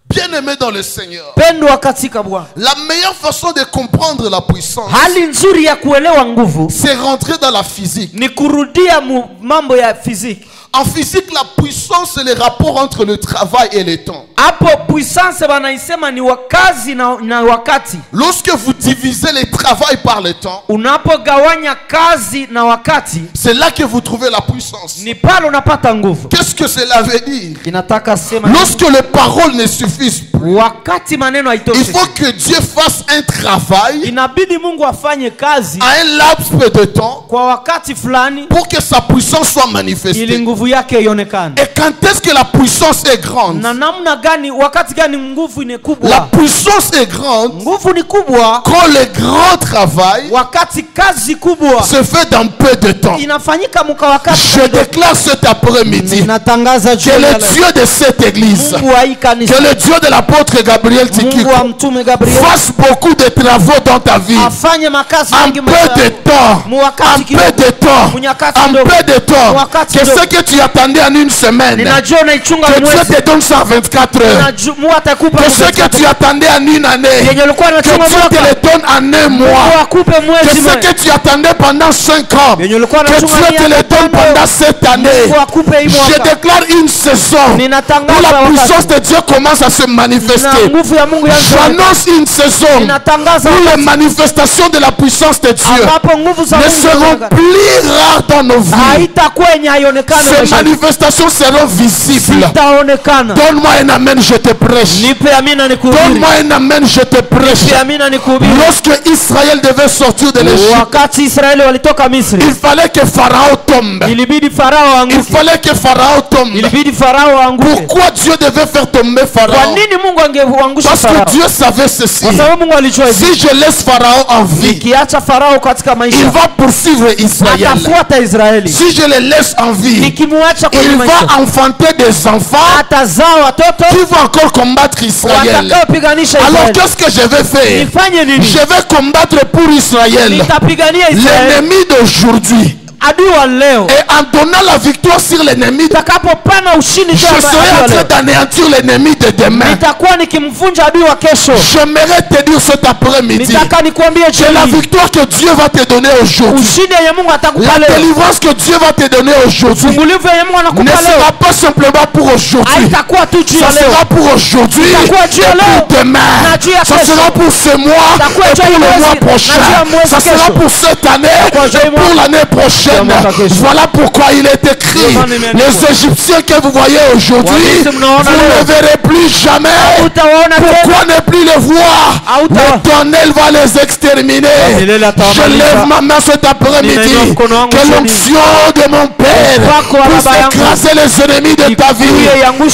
S2: Bien-aimé dans le Seigneur,
S1: Pendwa katika Bwana.
S2: la meilleure façon de comprendre la puissance,
S1: Hali nzuri ya kuelewa nguvu
S2: c'est rentrer dans la physique.
S1: ni kurudia mambo ya fiziki.
S2: En physique, la puissance, c'est le rapport entre le travail et le temps.
S1: Hapo puissance wanaisema ni wakazi na wakati.
S2: Lorsque vous divisez le travail par le temps,
S1: Unapogawanya kazi na wakati,
S2: c'est là que vous trouvez la puissance.
S1: ni pale unapata nguvu.
S2: Qu'est-ce que cela veut dire?
S1: Inataka sema
S2: Lorsque les paroles ne suffisent plus,
S1: wakati maneno
S2: il
S1: haitoshi,
S2: faut que Dieu fasse un travail
S1: inabidi Mungu afanye kazi
S2: à un laps de temps
S1: kwa wakati fulani
S2: pour que sa puissance soit
S1: ili
S2: manifestée.
S1: nguvu yake ionekane.
S2: Et quand est-ce que la puissance est grande?
S1: Na namna gani, wakati gani nguvu ni
S2: La
S1: kubwa?
S2: puissance est grande
S1: Nguvu ni kubwa
S2: quand le grand travail
S1: wakati kazi kubwa
S2: se fait dans peu de temps.
S1: inafanyika muka wakati.
S2: Je déclare cet après-midi
S1: Natangaza
S2: que le Dieu de cette église,
S1: Mungu wa hii
S2: que
S1: kanisa,
S2: le Dieu de l'apôtre Gabriel
S1: Mungu
S2: Tikiko
S1: wa mtume Gabriel
S2: fasse beaucoup de travaux dans ta vie.
S1: afanye makazi
S2: En
S1: mengi
S2: peu de temps, en peu de temps, en peu de temps, que ce que tu attendais en une semaine,
S1: ninajua unaichunga
S2: que Dieu
S1: mwezi,
S2: te donne 124 heures.
S1: Mungu atakupa
S2: Que ce que tu attendais en une année,
S1: yenye ulikuwa
S2: que
S1: unachunga
S2: Dieu te
S1: mwaka,
S2: le donne en un
S1: Mungu
S2: mois.
S1: akupe
S2: Que
S1: mwezi
S2: ce
S1: mmoja,
S2: que tu attendais pendant 5 ans,
S1: yenye ulikuwa
S2: que Dieu
S1: unachunga
S2: te le
S1: miaka
S2: donne
S1: tano,
S2: pendant cette année.
S1: Mungu akupe hii
S2: Je
S1: mwaka.
S2: déclare une saison où
S1: Ninatangaza
S2: la puissance
S1: wakati
S2: de Dieu commence à se
S1: na
S2: manifester.
S1: nguvu ya Mungu yangu,
S2: J'annonce une saison
S1: ninatangaza
S2: où les
S1: wakati
S2: manifestations de la puissance de Dieu
S1: ambapo nguvu za
S2: ne
S1: Mungu
S2: seront
S1: zinaonekana.
S2: plus rares dans nos vies.
S1: Haitakuwa yenye haionekane
S2: Ces
S1: maishani.
S2: manifestations seront visibles.
S1: Zitaonekana.
S2: Donne-moi un amen, je te prêche.
S1: Nipe amina nikuhubiri.
S2: Donne-moi un amen, je te prêche.
S1: Nipe amina nikuhubiri.
S2: Lorsque Israël devait sortir de l'Égypte,
S1: Wakati Israeli walitoka Misri,
S2: il fallait que Pharaon tombe.
S1: ilibidi Farao
S2: Il
S1: aanguke.
S2: fallait que Pharaon tombe.
S1: Ilibidi Farao aanguke.
S2: Pourquoi Dieu devait faire tomber
S1: Kwa
S2: Pharaon?
S1: nini Mungu angeangusha
S2: Parce
S1: Farao?
S2: que Dieu savait ceci.
S1: Kwa sababu Mungu alijua hivi,
S2: Si je laisse Pharaon en vie,
S1: nikiacha Farao katika
S2: il
S1: maisha,
S2: va poursuivre Israël.
S1: atafuata Israeli.
S2: Si je le laisse en vie,
S1: Nikimwacha kwenye
S2: il
S1: maisha,
S2: va enfanter des enfants
S1: atazaa watoto
S2: qui vont encore combattre Israël.
S1: watakaopiganisha
S2: Alors
S1: Israeli.
S2: qu'est-ce que je vais faire?
S1: Nifanye nini?
S2: Je vais combattre pour Israël
S1: Nitapigania Israeli,
S2: l'ennemi d'aujourd'hui.
S1: adui wa leo.
S2: Et en donnant la victoire sur l'ennemi,
S1: Nitakapopana ushindi
S2: je
S1: juu ya
S2: serai en
S1: adui wa
S2: train
S1: leo,
S2: d'anéantir l'ennemi de demain.
S1: nitakuwa nikimvunja adui wa kesho.
S2: J'aimerais te dire cet après-midi
S1: Nitaka nikwambie
S2: que la
S1: jioni,
S2: victoire que Dieu va te donner aujourd'hui,
S1: ushindi yenye Mungu atakupa
S2: la
S1: leo,
S2: délivrance que Dieu va te donner aujourd'hui,
S1: fungulivu yenye Mungu
S2: ne
S1: anakupa
S2: sera
S1: leo,
S2: pas simplement pour aujourd'hui.
S1: haitakuwa tu juu ya
S2: Ça
S1: leo,
S2: sera pour aujourd'hui
S1: Itakuwa juu ya
S2: et
S1: leo,
S2: pour demain.
S1: na juu ya
S2: Ça
S1: kesho.
S2: sera pour ce mois
S1: Itakuwa
S2: et
S1: juu ya
S2: pour le
S1: mwezi,
S2: mois
S1: na juu ya
S2: prochain.
S1: mwezi
S2: Ça sera
S1: kesho.
S2: pour cette année
S1: Itakuwa juu ya
S2: et pour
S1: mwaka.
S2: l'année prochaine. prochaine. Voilà pourquoi il est écrit, les Égyptiens que vous voyez aujourd'hui, vous ne verrez plus jamais. Pourquoi ne plus les voir? L'Éternel va les exterminer. Je lève ma main cet après-midi, que l'onction de mon Père puisse écraser les ennemis de ta vie.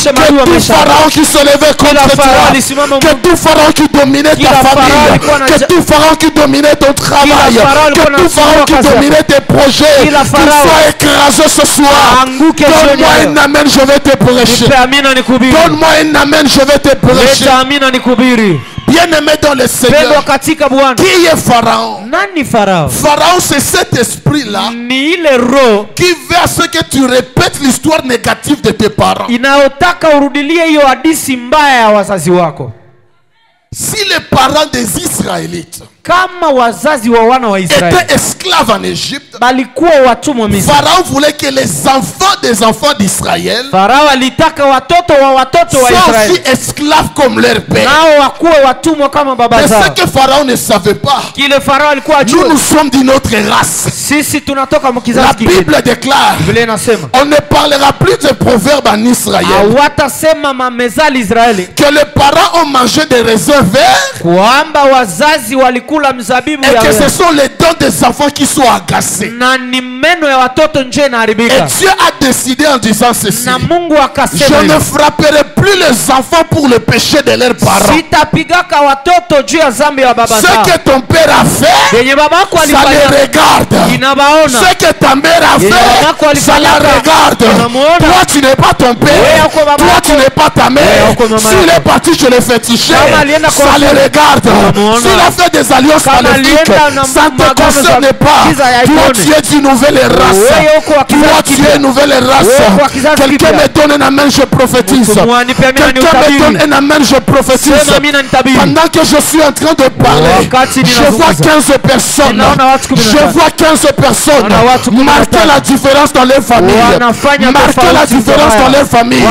S2: Que tout pharaon qui se levait contre toi, que tout pharaon qui dominait ta famille, que tout pharaon qui dominait ton travail, que tout pharaon qui dominait tes projets, qu'il soit écrasé ce soir. Donne-moi un amen, je vais te prêcher. Donne-moi un amen, je vais te prêcher. Bien-aimé dans le Seigneur, qui est Pharaon? Pharaon, c'est cet esprit-là qui veut à ce que tu répètes l'histoire négative de tes parents. Si les parents des Israélites étaient esclaves en Égypte, Pharaon voulait que les enfants des enfants d'Israël soient aussi esclaves comme leur père. Mais ce que Pharaon ne savait pas, nous sommes d'une autre race. La Bible déclare, on ne parlera plus de proverbes en Israël, que les parents ont mangé des raisins verts et que ce sont les dents des enfants qui sont agacés. Et Dieu a décidé en disant ceci: je ne frapperai plus les enfants pour le péché de leurs parents. Ce que ton père a fait, ça les regarde. Ce que ta mère a fait, ça la regarde. Toi tu n'es pas ton père, toi tu n'es pas ta mère. S'il est parti chez les fétichistes, ça les regarde. S'il a fait des alliances maléfiques, ça ne te concerne pas. Toi tu es d'une nouvelle race. Toi tu es une nouvelle race. Quelqu'un me donne un amen, je prophétise. Quelqu'un me donne un amen, je prophétise. Pendant que je suis en train de parler, je vois 15 personnes. Je vois 15 personnes marquer la différence dans les familles. Marquer la différence dans les familles.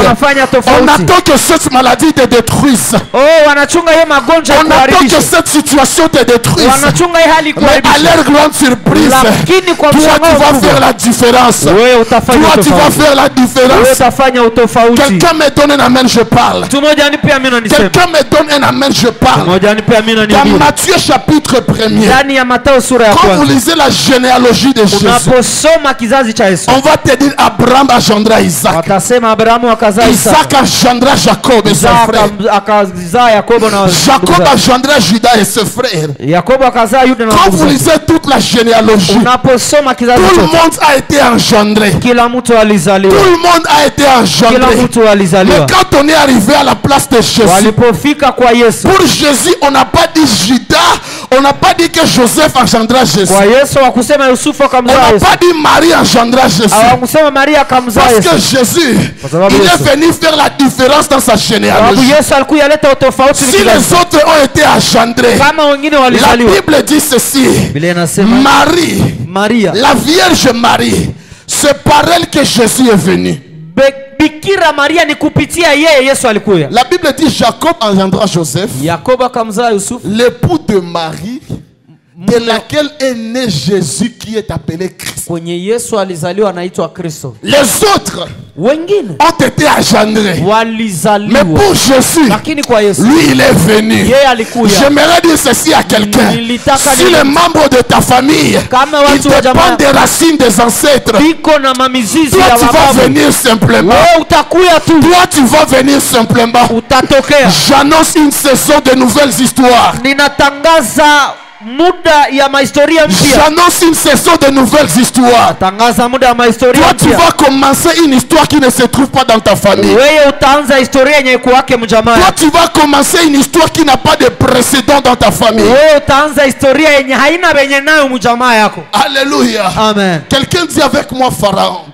S2: On attend que cette maladie te détruise. On attend que cette situation te détruise. Mais à leur grande surprise, toi tu vas faire la différence. Toi tu vas faire la différence. Quelqu'un me donne un amen, je parle. Quelqu'un me donne un amen, je parle. Dans Matthieu chapitre 1er, quand vous lisez la généalogie de Jésus, on va te dire Abraham engendra Isaac. Isaac engendra Jacob et son frère. Jacob engendra Judas et ses frères. Quand vous lisez toute la généalogie, tout le monde a été engendré. Tout le monde a été engendré. Mais quand on est arrivé à la place de Jésus, pour Jésus, on n'a pas dit Judas, on n'a pas dit que Joseph engendra Jésus. On n'a pas dit Marie engendra Jésus. Parce que Jésus, il est venu faire la différence dans sa généalogie. Si les autres ont été engendrés, la Bible dit ceci: Marie, la Vierge Marie, c'est par elle que Jésus est venu. La Bible dit Jacob engendra Joseph, l'époux de Marie, de laquelle est né Jésus qui est appelé Christ. Les autres ont été engendrés. Mais pour Jésus, lui il est venu. J'aimerais dire ceci à quelqu'un: si les membres de ta famille ils dépendent des racines des ancêtres, toi tu vas venir simplement. Toi tu vas venir simplement. J'annonce une saison de nouvelles histoires. J'annonce une saison de nouvelles histoires. Toi tu vas commencer une histoire qui ne se trouve pas dans ta famille. Toi tu vas commencer une histoire qui n'a pas de précédent dans ta famille. Alléluia. Amen. Quelqu'un dit avec moi Pharaon.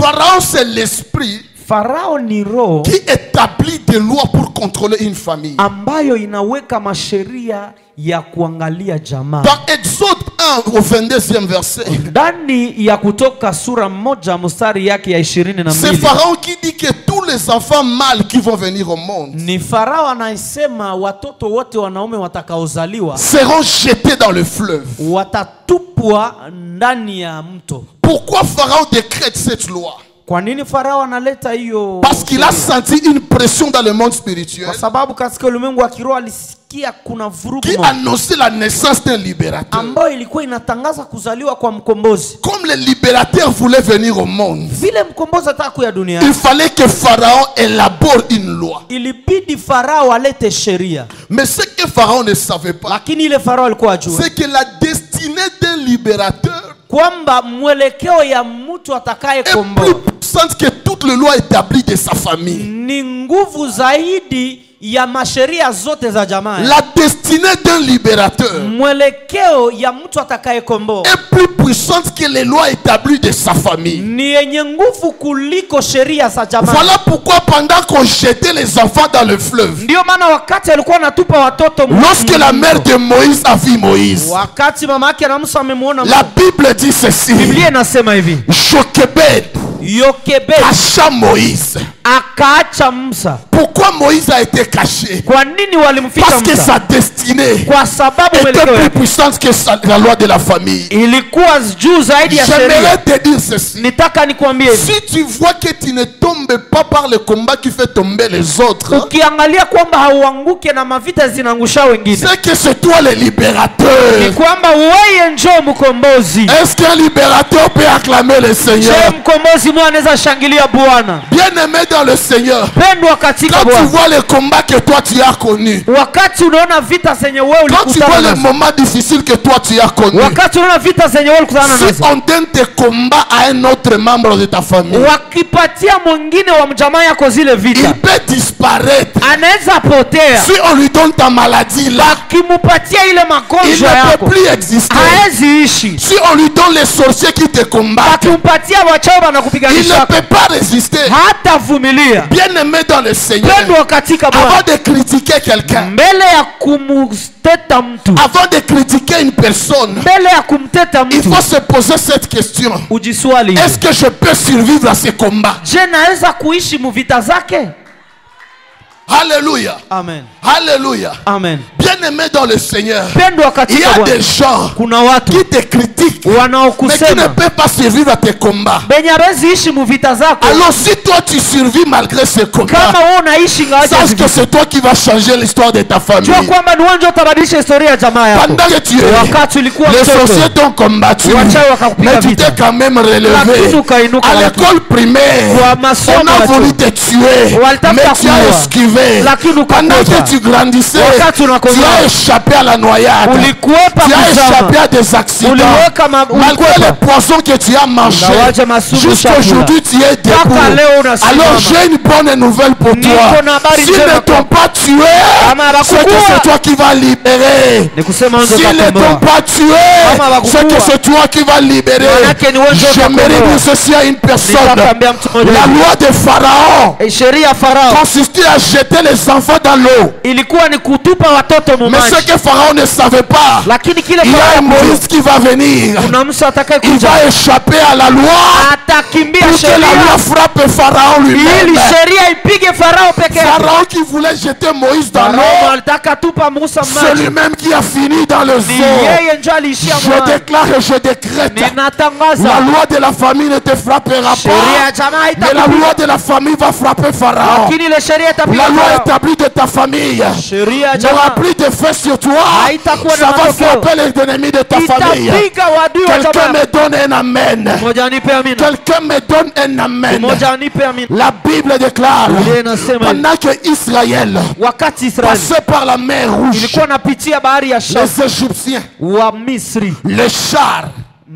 S2: Pharaon c'est l'esprit qui établit des lois pour contrôler une famille. Dans Exode 1 au 22e verset, c'est Pharaon qui dit que tous les enfants mâles qui vont venir au monde seront jetés dans le fleuve.
S1: kutupwa ndani ya mto.
S2: Pourquoi Pharaon décrète cette loi?
S1: Kwa nini Farao analeta hiyo?
S2: Parce qu'il a senti une pression dans le monde spirituel.
S1: Kwa sababu katika ulimwengu wa kiroho alisikia kuna vurugu
S2: qui annonçait la naissance d'un libérateur.
S1: ambayo ilikuwa inatangaza kuzaliwa kwa mkombozi.
S2: Comme le libérateur voulait venir au monde,
S1: Vile mkombozi ataka kuja duniani,
S2: il fallait que Pharaon élabore une loi.
S1: ilibidi Farao alete sheria.
S2: Mais ce que Pharaon ne savait pas,
S1: Lakini ile Farao alikuwa ajua
S2: c'est que la destinée d'un libérateur
S1: kwamba mwelekeo ya mtu atakaye
S2: est
S1: komboa
S2: plus puissante que toute les lois établies de sa famille.
S1: ni nguvu zaidi ya masheria zote za jamaa.
S2: La destinée d'un libérateur
S1: Mwelekeo ya mtu atakaye komboa
S2: est plus puissante que les lois établies de sa famille.
S1: ni yenye nguvu kuliko sheria za jamaa.
S2: Voilà pourquoi pendant qu'on jetait les enfants dans le fleuve,
S1: Ndio maana wakati alikuwa anatupa watoto
S2: lorsque la mère de Moïse a vu Moïse,
S1: wakati mama yake na Musa amemuona,
S2: la Bible dit ceci:
S1: Biblia inasema hivi,
S2: Jochebed
S1: Yokebed
S2: cacha Moïse.
S1: akaacha Musa.
S2: Pourquoi Moïse a été caché?
S1: Kwa nini walimficha
S2: Parce que
S1: Musa?
S2: sa destinée
S1: Kwa sababu
S2: était
S1: mwelekeo
S2: plus
S1: yake
S2: puissante que la loi de la famille.
S1: ilikuwa juu zaidi ya sheria.
S2: J'aimerais te dire ceci:
S1: Nitaka nikwambie hivi,
S2: si tu vois que tu ne tombes pas par le combat qui fait tomber les autres,
S1: ukiangalia kwamba hauanguke na mavita zinaangusha wengine,
S2: c'est que c'est toi le libérateur.
S1: ni kwamba wewe njoo mkombozi.
S2: Est-ce qu'un libérateur peut acclamer le Seigneur?
S1: Je mkombozi mwana anaweza shangilia Bwana.
S2: Bien-aimé dans le Seigneur,
S1: Pendwa katika
S2: quand tu
S1: Bwana,
S2: vois le combat que toi tu as connu,
S1: wakati unaona vita zenye wewe
S2: quand tu vois
S1: ulikutana
S2: les
S1: nazo,
S2: moments difficiles que toi tu as connu,
S1: wakati unaona vita zenye wewe ulikutana
S2: si
S1: nazo,
S2: on donne tes combats à un autre membre de ta famille,
S1: wakipatia mwingine wa mjamaa yako zile
S2: il
S1: vita,
S2: peut disparaître.
S1: anaweza potea.
S2: Si on lui donne ta maladie là,
S1: Akimupatia ile
S2: il
S1: magonjwa
S2: ne
S1: yako,
S2: peut plus exister.
S1: haezi ishi.
S2: Si on lui donne les sorciers qui te combattent,
S1: Akimpatia wachawi
S2: il
S1: wanakupiganisha,
S2: ne peut pas résister.
S1: hatavumilia.
S2: Bien-aimé dans le Seigneur,
S1: Pendwa katika Bwana,
S2: avant de critiquer quelqu'un,
S1: mbele ya kumteta mtu,
S2: avant de critiquer une personne,
S1: mbele ya kumteta
S2: il
S1: mtu,
S2: faut se poser cette question:
S1: ujiswali,
S2: est-ce que je peux survivre à ces combats?
S1: je naweza kuishi muvita zake?
S2: Alléluia.
S1: Amen.
S2: Alléluia.
S1: Amen.
S2: Bien-aimé dans le Seigneur,
S1: Pendwa
S2: il y
S1: katika
S2: a
S1: Bwana,
S2: des gens
S1: kuna watu
S2: qui te critiquent, mais qui ne
S1: wanaokusema
S2: peuvent pas survivre à tes combats.
S1: benye hawezi ishi muvita zako.
S2: Alors si toi tu survis malgré ces combats,
S1: Kama wewe unaishi ngawaje
S2: sache que
S1: vita,
S2: c'est toi qui vas changer l'histoire de ta famille.
S1: jua kwamba ni wewe ndio utabadilisha historia ya jamaa yako.
S2: Pendant que tu es,
S1: Wakati ulikuwa
S2: les
S1: mtoto,
S2: sorciers t'ont combattu,
S1: wachawi wakakupiga
S2: mais tu
S1: vita,
S2: t'es quand même relevé.
S1: lakini ukainuka.
S2: À l'école primaire,
S1: Kwa
S2: on
S1: masomo
S2: a
S1: ya
S2: voulu
S1: chuo,
S2: te tuer,
S1: walitafuta
S2: mais tu as
S1: kuua,
S2: esquivé.
S1: lakini
S2: Pendant
S1: ukakwepa.
S2: que tu grandissais,
S1: Wakati
S2: tu
S1: unakomaa,
S2: as échappé à la noyade.
S1: ulikwepa
S2: Tu as échappé
S1: kuzama,
S2: à des accidents.
S1: uliweka
S2: Malgré les
S1: ulikwepa.
S2: poisons que tu as mangés,
S1: Ingawaje masumu
S2: jusqu'à aujourd'hui tu es debout.
S1: Mpaka leo unasimama.
S2: Alors j'ai une bonne nouvelle pour
S1: Niko
S2: toi.
S1: na habari
S2: S'ils
S1: njema
S2: ne t'ont pas tué,
S1: Kama
S2: c'est que
S1: hawakukuua,
S2: c'est toi qui vas libérer.
S1: ni kusema wewe ndio
S2: S'ils ne
S1: utakomboa.
S2: t'ont pas tué,
S1: Kama hawakukuua,
S2: c'est que c'est toi qui vas libérer.
S1: Manake ni wewe ndio
S2: J'aimerais
S1: utakomboa.
S2: dire ceci à une personne.
S1: Nitakwambia mtu mmoja
S2: La
S1: hivi.
S2: loi de Pharaon
S1: Sheria ya Farao
S2: consistait à jeter les enfants dans l'eau.
S1: ilikuwa ni kutupa watoto
S2: Mais
S1: mumaji,
S2: ce que Pharaon ne savait pas,
S1: lakini kile
S2: il y a
S1: Farao
S2: un Moïse qui va venir.
S1: kuna Musa atakaye
S2: Il
S1: kuja
S2: va échapper à la loi
S1: atakimbia
S2: pour que la loi
S1: sheria
S2: frappe Pharaon
S1: ili
S2: lui-même.
S1: sheria ipige Farao peke yake.
S2: Pharaon qui voulait jeter Moïse dans
S1: Farao
S2: l'eau,
S1: alitaka tupa Musa
S2: c'est
S1: maji,
S2: lui-même qui a fini dans le
S1: ni
S2: zoo.
S1: yeye ndio aliishia
S2: Je
S1: maji.
S2: déclare et je décrète, la
S1: Ninatangaza
S2: loi de la famille ne te frappera
S1: sheria ya
S2: pas,
S1: jamaa
S2: mais la
S1: haitakupiga,
S2: loi de la famille va frapper Pharaon.
S1: lakini ile sheria itapiga
S2: La loi
S1: Farao.
S2: établie de ta famille
S1: Sheria ya
S2: n'aura
S1: jamaa
S2: plus d'effet sur toi.
S1: haitakuwa
S2: Ça
S1: na
S2: va
S1: matokeo,
S2: frapper les ennemis de ta famille.
S1: itapiga wadui wa
S2: Quelqu'un
S1: jamaa.
S2: me donne un amen.
S1: Mmoja anipe amina,
S2: Quelqu'un me donne un amen.
S1: mmoja anipe amina.
S2: La Bible déclare,
S1: Biblia inasema hivi,
S2: pendant que Israël
S1: wakati Israeli
S2: passait par la mer Rouge,
S1: ilikuwa napitia bahari ya Shamu,
S2: les Égyptiens,
S1: wa Misri,
S2: les chars,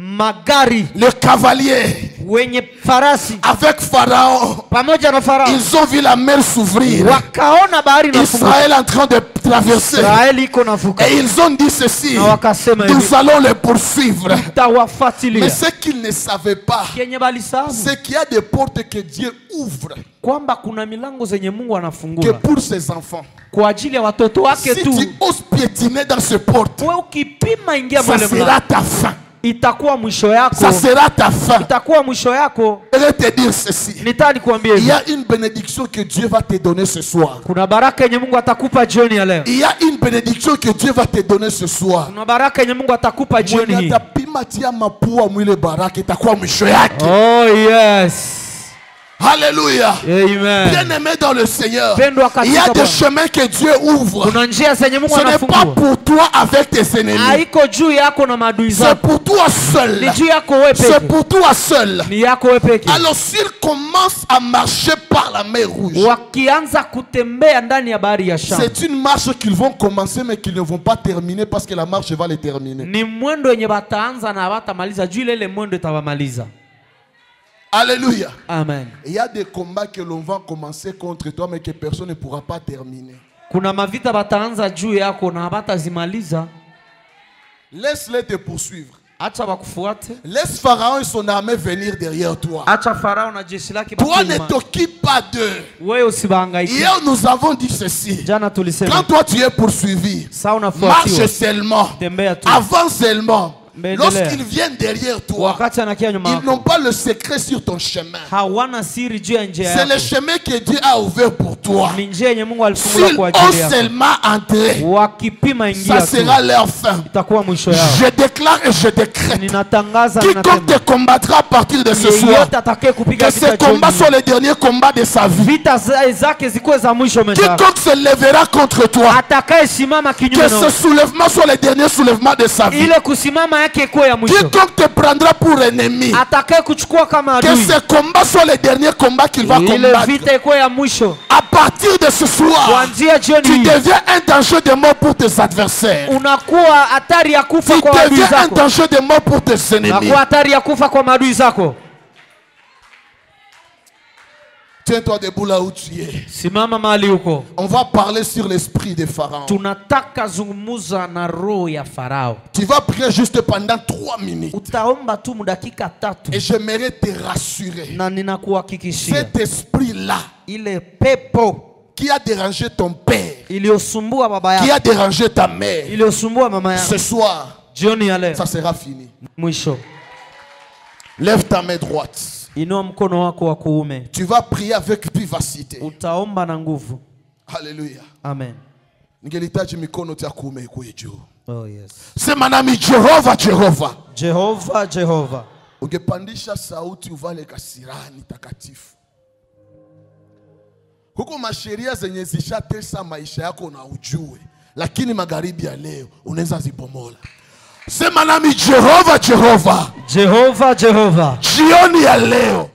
S1: magari
S2: les cavaliers,
S1: wenye farasi
S2: avec Pharaon,
S1: pamoja na Farao
S2: ils ont vu la mer s'ouvrir.
S1: wakaona bahari inafunguka,
S2: Israël en train de traverser.
S1: Israeli iko navuka,
S2: Et ils ont dit ceci,
S1: na wakasema hivi,
S2: nous allons les poursuivre. Mais
S1: tawafuatilia.
S2: ce qu'ils ne savaient pas,
S1: Kenye balisahau
S2: c'est qu'il y a des portes que Dieu ouvre
S1: kwamba kuna milango zenye Mungu
S2: que
S1: anafungua
S2: pour ses enfants.
S1: kwa ajili ya watoto wake
S2: Si
S1: tu.
S2: tu oses piétiner dans ce porte,
S1: Wewe ukipima ingia
S2: ça
S1: mwele
S2: sera
S1: mlango,
S2: ta fin.
S1: itakuwa mwisho yako.
S2: Ça sera ta fin.
S1: Itakuwa mwisho yako.
S2: Je vais te dire ceci.
S1: Nitani kuambia
S2: Il y a une bénédiction que Dieu va te donner ce soir.
S1: kuna baraka yenye Mungu atakupa jioni ya leo.
S2: Il y a une bénédiction que Dieu va te donner ce soir.
S1: Kuna baraka yenye Mungu atakupa jioni hii. Oh yes.
S2: Alléluia.
S1: Amen.
S2: Bien-aimé dans le Seigneur, il y a des chemins que Dieu ouvre. Ce n'est pas pour toi avec tes ennemis. C'est pour toi seul. C'est pour toi seul. Alors s'il commence à marcher par la mer rouge, c'est une marche qu'ils vont commencer mais qu'ils ne vont pas terminer parce que la marche va les terminer. Alléluia.
S1: Amen.
S2: Il y a des combats que l'on va commencer contre toi mais que personne ne pourra pas terminer. Laisse-les te poursuivre. Laisse Pharaon et son armée venir derrière toi. Toi ne t'occupe pas d'eux. Hier nous avons dit ceci. Quand toi tu es poursuivi, marche seulement, avance seulement. Lorsqu'ils viennent derrière toi, ils n'ont pas le secret sur ton chemin. C'est le chemin que Dieu a ouvert pour toi. S'ils osent seulement entrer, ça sera leur fin. Je déclare et je décrète, quiconque te combattra à partir de ce soir, que ce combat soit le dernier combat de sa vie. Quiconque se lèvera contre toi, que ce soulèvement soit le dernier soulèvement de sa vie. Quiconque te prendra pour ennemi, que ce combat soit le dernier combat qu'il va combattre. À partir de ce soir, tu deviens un danger de mort pour tes adversaires. Tu deviens un danger de mort pour tes ennemis. Tiens-toi debout là où tu es. On va parler sur l'esprit de Pharaon. Tu vas prier juste pendant 3 minutes. Et j'aimerais te rassurer. Cet esprit-là qui a dérangé ton père, qui a dérangé ta mère, ce soir, ça sera fini. Lève ta main droite. Tu vas prier avec vivacité. Alléluia.
S1: Amen. Oh yes.
S2: Sema nami Jehova, Jehova.
S1: Jehova, Jehova.
S2: Ungepandisha sauti uvale kasirani takatifu. Huko masheria zenye zishatesa maisha yako na ujue, lakini magharibi ya leo unaweza zibomola. Sema nami Jehova, Jehova.
S1: Jehova, Jehova.
S2: Jioni ya leo